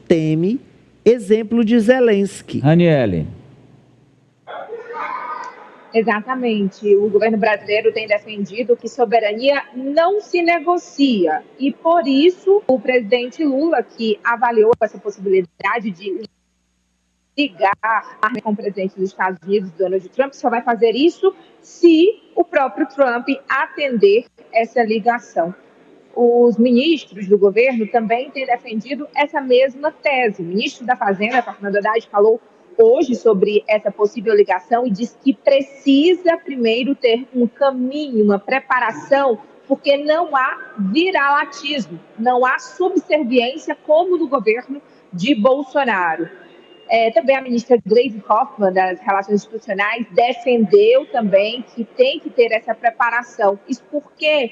teme exemplo de Zelensky. Raniele. Exatamente. O governo brasileiro tem defendido que soberania não se negocia. E, por isso, o presidente Lula, que avaliou essa possibilidade de ligar com o presidente dos Estados Unidos, Donald Trump, só vai fazer isso se o próprio Trump atender essa ligação. Os ministros do governo também têm defendido essa mesma tese. O ministro da Fazenda, Fernando Haddad, falou hoje sobre essa possível ligação e diz que precisa primeiro ter um caminho, uma preparação, porque não há viralatismo, não há subserviência como no governo de Bolsonaro. Também a ministra Gleisi Hoffmann, das Relações Institucionais, defendeu também que tem que ter essa preparação. Isso porque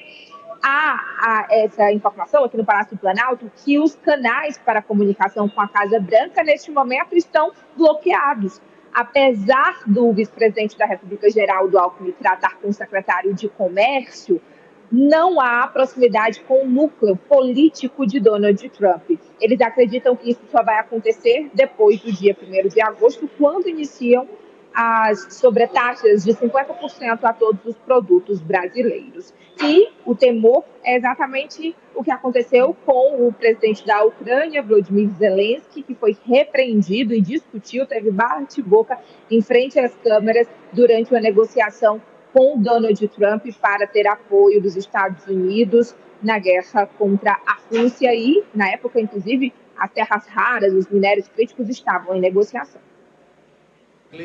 há essa informação aqui no Palácio do Planalto que os canais para comunicação com a Casa Branca, neste momento, estão bloqueados. Apesar do vice-presidente da República, Geraldo Alckmin, tratar com o secretário de Comércio, não há proximidade com o núcleo político de Donald Trump. Eles acreditam que isso só vai acontecer depois do dia 1º de agosto, quando iniciam as sobretaxas de 50% a todos os produtos brasileiros. E o temor é exatamente o que aconteceu com o presidente da Ucrânia, Volodymyr Zelensky, que foi repreendido e discutiu, teve bate-boca em frente às câmeras durante uma negociação com Donald Trump para ter apoio dos Estados Unidos na guerra contra a Rússia e, na época, inclusive, as terras raras, os minérios críticos estavam em negociação.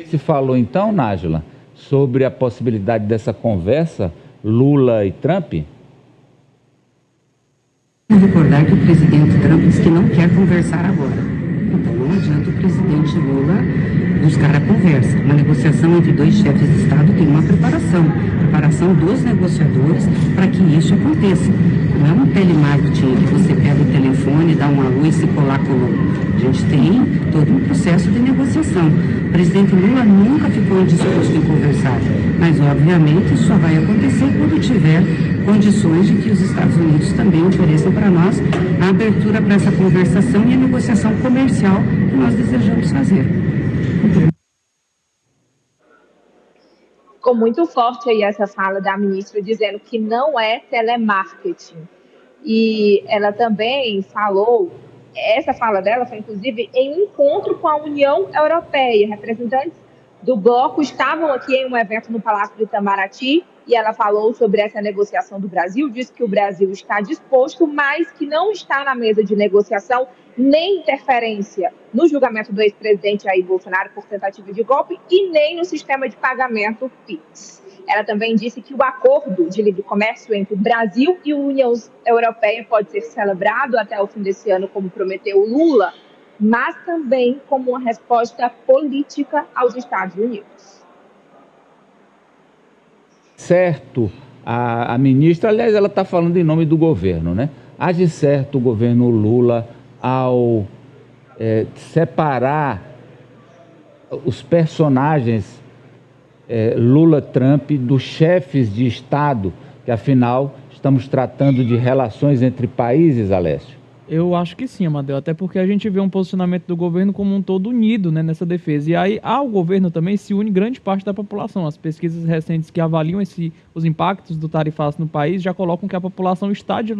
Se falou então, Nájila, sobre a possibilidade dessa conversa Lula e Trump? Vou recordar que o presidente Trump disse que não quer conversar agora. Então não adianta o presidente Lula buscar a conversa. Uma negociação entre dois chefes de Estado tem uma preparação dos negociadores para que isso aconteça. Não é um telemarketing que você pega o telefone, dá um alô e se colar, colou. A gente tem todo um processo de negociação. O presidente Lula nunca ficou indisposto em conversar, mas obviamente isso só vai acontecer quando tiver condições de que os Estados Unidos também ofereçam para nós a abertura para essa conversação e a negociação comercial que nós desejamos fazer. Ficou muito forte aí essa fala da ministra, dizendo que não é telemarketing. E ela também falou, essa fala dela foi inclusive em um encontro com a União Europeia. Representantes do bloco estavam aqui em um evento no Palácio do Itamaraty e ela falou sobre essa negociação do Brasil, disse que o Brasil está disposto, mas que não está na mesa de negociação nem interferência no julgamento do ex-presidente Jair Bolsonaro por tentativa de golpe e nem no sistema de pagamento PIX. Ela também disse que o acordo de livre comércio entre o Brasil e a União Europeia pode ser celebrado até o fim desse ano, como prometeu Lula, mas também como uma resposta política aos Estados Unidos. Certo, a ministra, aliás, ela está falando em nome do governo, né? Age certo o governo Lula ao separar os personagens Lula-Trump dos chefes de Estado, que afinal estamos tratando de relações entre países, Alessio? Eu acho que sim, Amadeu, até porque a gente vê um posicionamento do governo como um todo unido, né, nessa defesa. E aí ao governo também se une grande parte da população. As pesquisas recentes que avaliam os impactos do tarifaço no país já colocam que a população está do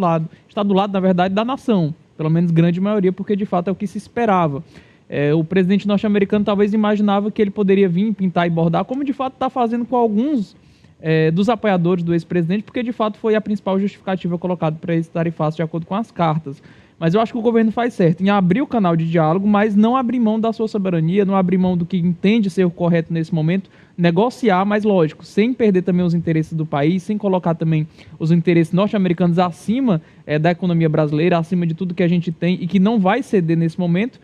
lado, na verdade, da nação. Pelo menos grande maioria, porque de fato é o que se esperava. O presidente norte-americano talvez imaginava que ele poderia vir, pintar e bordar, como de fato está fazendo com alguns dos apoiadores do ex-presidente, porque de fato foi a principal justificativa colocada para esse tarifaço de acordo com as cartas. Mas eu acho que o governo faz certo em abrir o canal de diálogo, mas não abrir mão da sua soberania, não abrir mão do que entende ser o correto nesse momento, negociar, mas lógico, sem perder também os interesses do país, sem colocar também os interesses norte-americanos acima da economia brasileira, acima de tudo que a gente tem e que não vai ceder nesse momento,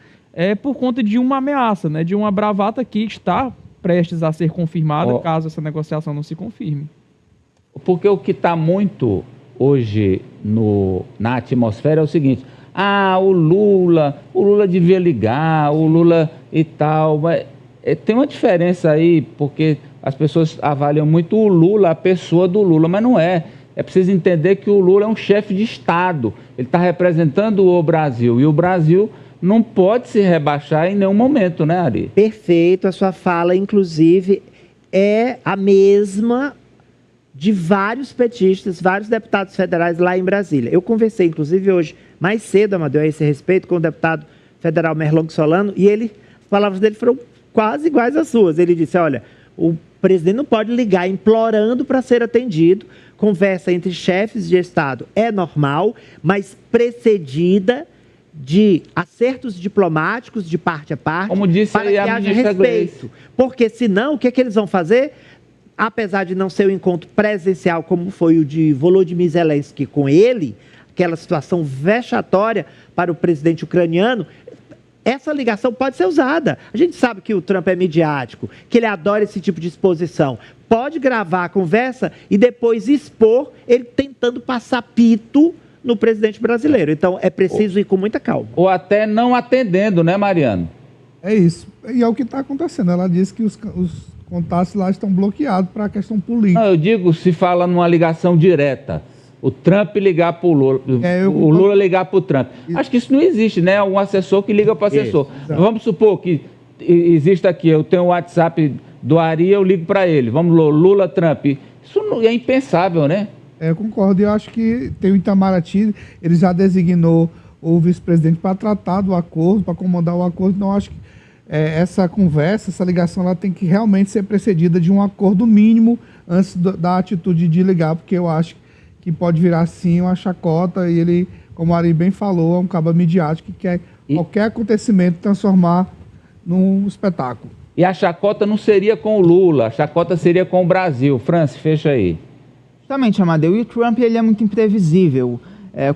por conta de uma ameaça, né, de uma bravata que está prestes a ser confirmada, caso essa negociação não se confirme. Porque o que está muito hoje na atmosfera é o seguinte: o Lula devia ligar, o Lula e tal. Mas, tem uma diferença aí, porque as pessoas avaliam muito o Lula, a pessoa do Lula, mas não é. É preciso entender que o Lula é um chefe de Estado, ele está representando o Brasil, e o Brasil não pode se rebaixar em nenhum momento, né, Ari? Perfeito, a sua fala, inclusive, é a mesma de vários petistas, vários deputados federais lá em Brasília. Eu conversei, inclusive, hoje, mais cedo, Amadeu, a esse respeito, com o deputado federal Merlong Solano, e as palavras dele foram quase iguais às suas. Ele disse, olha, o presidente não pode ligar implorando para ser atendido, conversa entre chefes de Estado é normal, mas precedida de acertos diplomáticos de parte a parte, como disse para aí que a haja ministra respeito. Gleice. Porque senão, o que eles vão fazer? Apesar de não ser um encontro presencial, como foi o de Volodymyr Zelensky com ele, aquela situação vexatória para o presidente ucraniano, essa ligação pode ser usada. A gente sabe que o Trump é midiático, que ele adora esse tipo de exposição. Pode gravar a conversa e depois expor ele tentando passar pito no presidente brasileiro. Então, é preciso ir com muita calma. Ou até não atendendo, né, Mariano? É isso. E é o que está acontecendo. Ela disse que os contatos lá estão bloqueados para a questão política. Não, eu digo, se fala numa ligação direta. O Trump ligar para o Lula, o Lula ligar para o Trump. Acho que isso não existe, né? Um assessor que liga para o assessor. Vamos supor que existe aqui, eu tenho o WhatsApp do Ari, eu ligo para ele. Vamos, Lula, Trump. Isso é impensável, né? Eu concordo. Eu acho que tem o Itamaraty, ele já designou o vice-presidente para tratar do acordo, para comandar o acordo. Então, eu acho que essa conversa, essa ligação, ela tem que realmente ser precedida de um acordo mínimo antes da atitude de ligar, porque eu acho que pode virar, sim, uma chacota, e ele, como o Ari bem falou, é um cabo midiático que quer qualquer acontecimento transformar num espetáculo. E a chacota não seria com o Lula, a chacota seria com o Brasil. Francis, fecha aí. Justamente, Amadeu, e o Trump ele é muito imprevisível.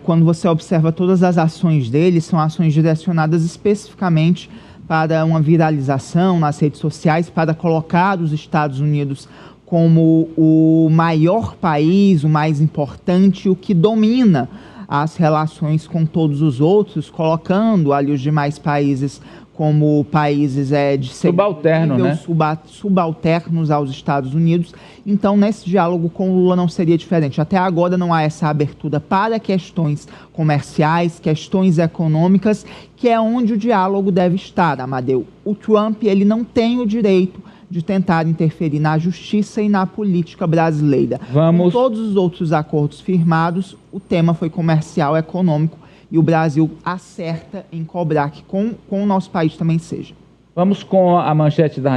Quando você observa todas as ações dele, são ações direcionadas especificamente para uma viralização nas redes sociais, para colocar os Estados Unidos como o maior país, o mais importante, o que domina as relações com todos os outros, colocando ali os demais países como países de subalterno, nível, né? Subalternos aos Estados Unidos. Então, nesse diálogo com o Lula não seria diferente. Até agora não há essa abertura para questões comerciais, questões econômicas, que é onde o diálogo deve estar, Amadeu. O Trump, ele não tem o direito de tentar interferir na justiça e na política brasileira. Com todos os outros acordos firmados, o tema foi comercial, econômico, e o Brasil acerta em cobrar que com o nosso país também seja. Vamos com a manchete da